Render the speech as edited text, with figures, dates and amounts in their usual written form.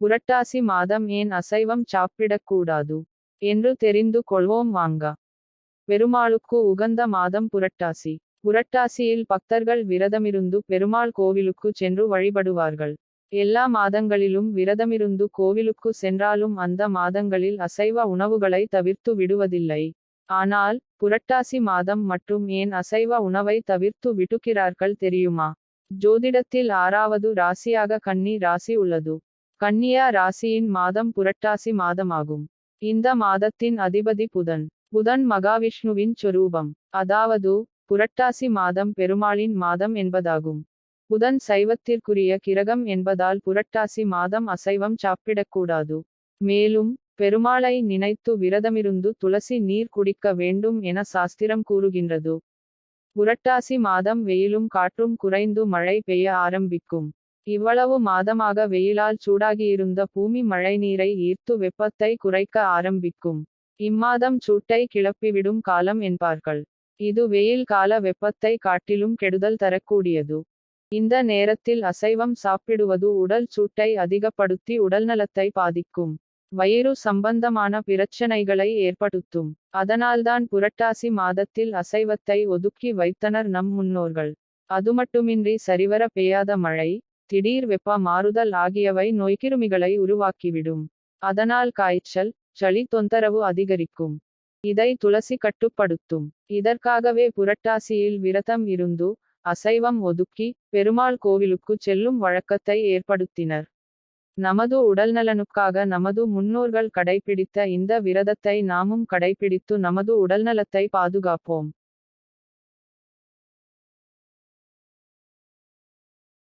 புரட்டாசி மாதம் ஏன் அசைவம் சாப்பிடக்கூடாது என்று தெரிந்து கொள்வோம் வாங்க. பெருமாளுக்கு உகந்த மாதம் புரட்டாசி. புரட்டாசியில் பக்தர்கள் விரதமிருந்து பெருமாள் கோவிலுக்கு சென்று வழிபடுவார்கள். எல்லா மாதங்களிலும் விரதமிருந்து கோவிலுக்கு சென்றாலும் அந்த மாதங்களில் அசைவ உணவுகளை தவிர்த்து விடுவதில்லை. ஆனால் புரட்டாசி மாதம் மட்டும் ஏன் அசைவ உணவை தவிர்த்து விடுகிறார்கள் தெரியுமா? ஜோதிடத்தில் 6வது ராசியாக கன்னி ராசி உள்ளது. கன்னியா ராசியின் மாதம் புரட்டாசி மாதமாகும். இந்த மாதத்தின் அதிபதி புதன். புதன் மகாவிஷ்ணுவின் சொரூபம். அதாவது புரட்டாசி மாதம் பெருமாளின் மாதம் என்பதாகும். புதன் சைவத்திற்குரிய கிரகம் என்பதால் புரட்டாசி மாதம் அசைவம் சாப்பிடக்கூடாது. மேலும் பெருமாளை நினைத்து விரதமிருந்து துளசி நீர் குடிக்க வேண்டும் என சாஸ்திரம் கூறுகின்றது. புரட்டாசி மாதம் வெயிலும் காற்றும் குறைந்து மழை பெய்ய ஆரம்பிக்கும். இவ்வளவு மாதமாக வெயிலால் சூடாகியிருந்த பூமி மழைநீரை ஈர்த்து வெப்பத்தை குறைக்க ஆரம்பிக்கும். இம்மாதம் சூட்டை கிளப்பிவிடும் காலம் என்பார்கள். இது வெயில் கால வெப்பத்தை காட்டிலும் கெடுதல் தரக்கூடியது. இந்த நேரத்தில் அசைவம் சாப்பிடுவது உடல் சூட்டை அதிகப்படுத்தி உடல்நலத்தை பாதிக்கும். வயிறு சம்பந்தமான பிரச்சனைகளை ஏற்படுத்தும். அதனால்தான் புரட்டாசி மாதத்தில் அசைவத்தை ஒதுக்கி வைத்தனர் நம் முன்னோர்கள். அதுமட்டுமின்றி சரிவர பெய்யாத மழை, திடீர் வெப்ப மாறுதல் ஆகியவை நோய்க்கிருமிகளை உருவாக்கிவிடும். அதனால் காய்ச்சல், சளி தொந்தரவு அதிகரிக்கும். இதை துளசி கட்டுப்படுத்தும். இதற்காகவே புரட்டாசியில் விரதம் இருந்து அசைவம் ஒதுக்கி பெருமாள் கோவிலுக்கு செல்லும் வழக்கத்தை ஏற்படுத்தினர். நமது உடல்நலனுக்காக நமது முன்னோர்கள் கடைபிடித்த இந்த விரதத்தை நாமும் கடைபிடித்து நமது உடல்நலத்தை பாதுகாப்போம்.